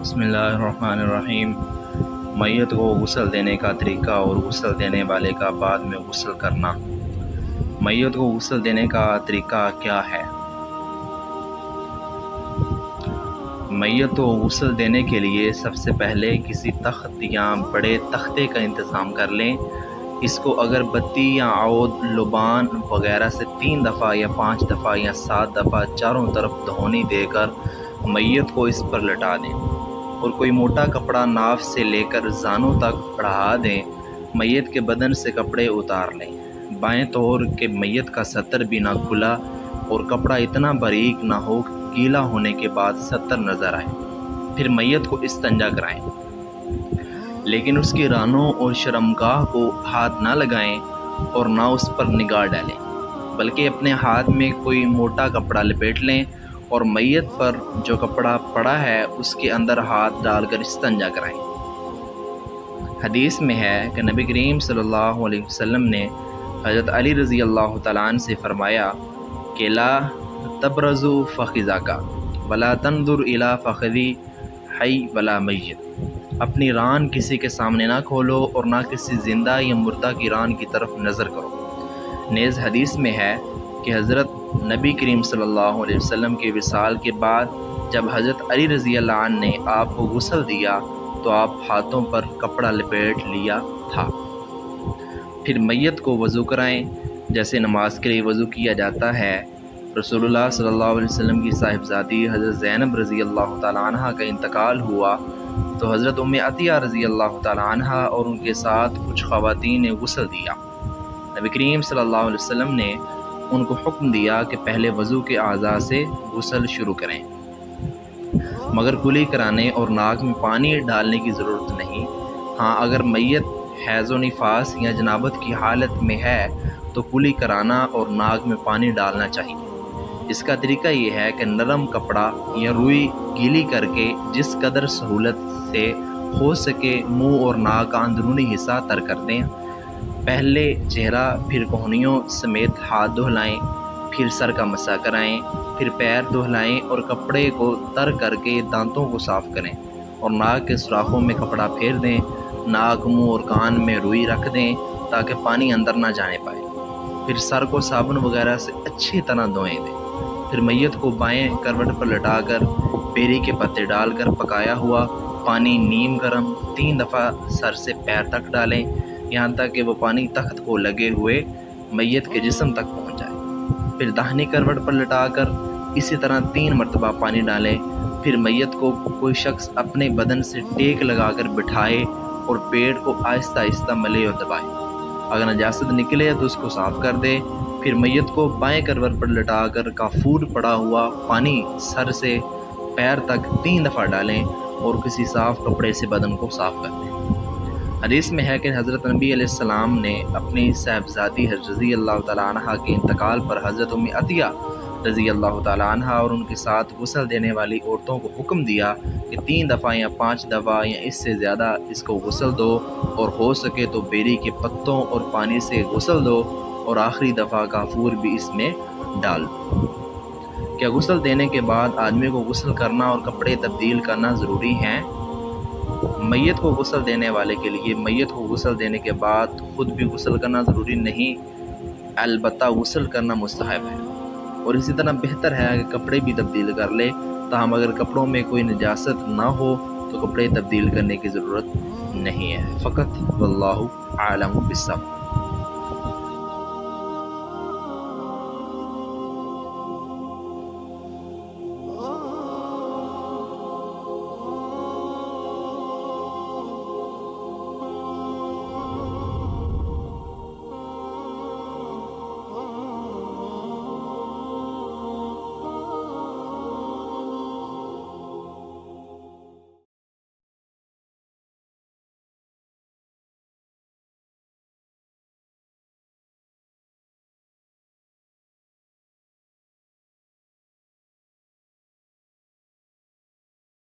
بسم اللہ الرحمن الرحیم۔ میت کو غسل دینے کا طریقہ اور غسل دینے والے کا بعد میں غسل کرنا۔ میت کو غسل دینے کا طریقہ کیا ہے؟ میت کو غسل دینے کے لیے سب سے پہلے کسی تخت یا بڑے تختے کا انتظام کر لیں۔ اس کو اگر بتی یا عود لبان وغیرہ سے 3 دفعہ یا 5 دفعہ یا 7 دفعہ چاروں طرف دھونی دے کر میت کو اس پر لٹا دیں اور کوئی موٹا کپڑا ناف سے لے کر زانوں تک بڑھا دیں۔ میت کے بدن سے کپڑے اتار لیں، بائیں طور کہ میت کا ستر بھی نہ کھلا اور کپڑا اتنا باریک نہ ہو کہ گیلا ہونے کے بعد ستر نظر آئے۔ پھر میت کو استنجا کرائیں، لیکن اس کی رانوں اور شرمگاہ کو ہاتھ نہ لگائیں اور نہ اس پر نگاہ ڈالیں، بلکہ اپنے ہاتھ میں کوئی موٹا کپڑا لپیٹ لیں اور میت پر جو کپڑا پڑا ہے اس کے اندر ہاتھ ڈال کر استنجا کرائیں۔ حدیث میں ہے کہ نبی کریم صلی اللہ علیہ وسلم نے حضرت علی رضی اللہ تعالیٰ عنہ سے فرمایا کہ لا تبرزوا فخذک ولا تنظر الی فخذی حی ولا میت۔ اپنی ران کسی کے سامنے نہ کھولو اور نہ کسی زندہ یا مردہ کی ران کی طرف نظر کرو۔ نیز حدیث میں ہے کہ حضرت نبی کریم صلی اللہ علیہ وسلم کے وصال کے بعد جب حضرت علی رضی اللہ عنہ نے آپ کو غسل دیا تو آپ ہاتھوں پر کپڑا لپیٹ لیا تھا۔ پھر میت کو وضو کرائیں جیسے نماز کے لیے وضو کیا جاتا ہے۔ رسول اللہ صلی اللہ علیہ وسلم کی صاحبزادی حضرت زینب رضی اللہ تعالیٰ عنہ کا انتقال ہوا تو حضرت ام عطیہ رضی اللہ تعالیٰ عنہ اور ان کے ساتھ کچھ خواتین نے غسل دیا۔ نبی کریم صلی اللہ علیہ وسلم نے ان کو حکم دیا کہ پہلے وضو کے اعضاء سے غسل شروع کریں، مگر کلی کرانے اور ناک میں پانی ڈالنے کی ضرورت نہیں۔ ہاں، اگر میت حیض و نفاس یا جنابت کی حالت میں ہے تو کلی کرانا اور ناک میں پانی ڈالنا چاہیے۔ اس کا طریقہ یہ ہے کہ نرم کپڑا یا روئی گیلی کر کے جس قدر سہولت سے ہو سکے منہ اور ناک کا اندرونی حصہ تر کر دیں۔ پہلے چہرہ، پھر کوہنیوں سمیت ہاتھ دہلائیں، پھر سر کا مسح کرائیں، پھر پیر دہلائیں اور کپڑے کو تر کر کے دانتوں کو صاف کریں اور ناک کے سوراخوں میں کپڑا پھیر دیں۔ ناک، منہ اور کان میں روئی رکھ دیں تاکہ پانی اندر نہ جانے پائے۔ پھر سر کو صابن وغیرہ سے اچھی طرح دھوئیں دیں۔ پھر میت کو بائیں کروٹ پر لٹا کر بیری کے پتے ڈال کر پکایا ہوا پانی نیم گرم 3 دفعہ سر سے پیر تک ڈالیں، یہاں تک کہ وہ پانی تخت کو لگے ہوئے میت کے جسم تک پہنچ جائے۔ پھر داہنی کروٹ پر لٹا کر اسی طرح 3 مرتبہ پانی ڈالیں۔ پھر میت کو کوئی شخص اپنے بدن سے ٹیک لگا کر بٹھائے اور پیٹ کو آہستہ آہستہ ملے اور دبائے۔ اگر نجاست نکلے تو اس کو صاف کر دے۔ پھر میت کو بائیں کروٹ پر لٹا کر کافور پڑا ہوا پانی سر سے پیر تک 3 دفعہ ڈالیں اور کسی صاف کپڑے سے بدن کو صاف کر دیں۔ حدیث میں ہے کہ حضرت نبی علیہ السلام نے اپنی صاحبزادی حضرت رضی اللہ تعالیٰ عنہ کے انتقال پر حضرت ام عطیہ رضی اللہ تعالیٰ عنہ اور ان کے ساتھ غسل دینے والی عورتوں کو حکم دیا کہ 3 دفعہ یا 5 دفعہ یا اس سے زیادہ اس کو غسل دو اور ہو سکے تو بیری کے پتوں اور پانی سے غسل دو اور آخری دفعہ کافور بھی اس میں ڈال دو۔ کیا غسل دینے کے بعد آدمی کو غسل کرنا اور کپڑے تبدیل کرنا ضروری ہیں؟ میت کو غسل دینے والے کے لیے میت کو غسل دینے کے بعد خود بھی غسل کرنا ضروری نہیں، البتہ غسل کرنا مستحب ہے، اور اسی طرح بہتر ہے کہ کپڑے بھی تبدیل کر لے۔ تاہم اگر کپڑوں میں کوئی نجاست نہ ہو تو کپڑے تبدیل کرنے کی ضرورت نہیں ہے۔ فقط واللہ اعلم بالصواب۔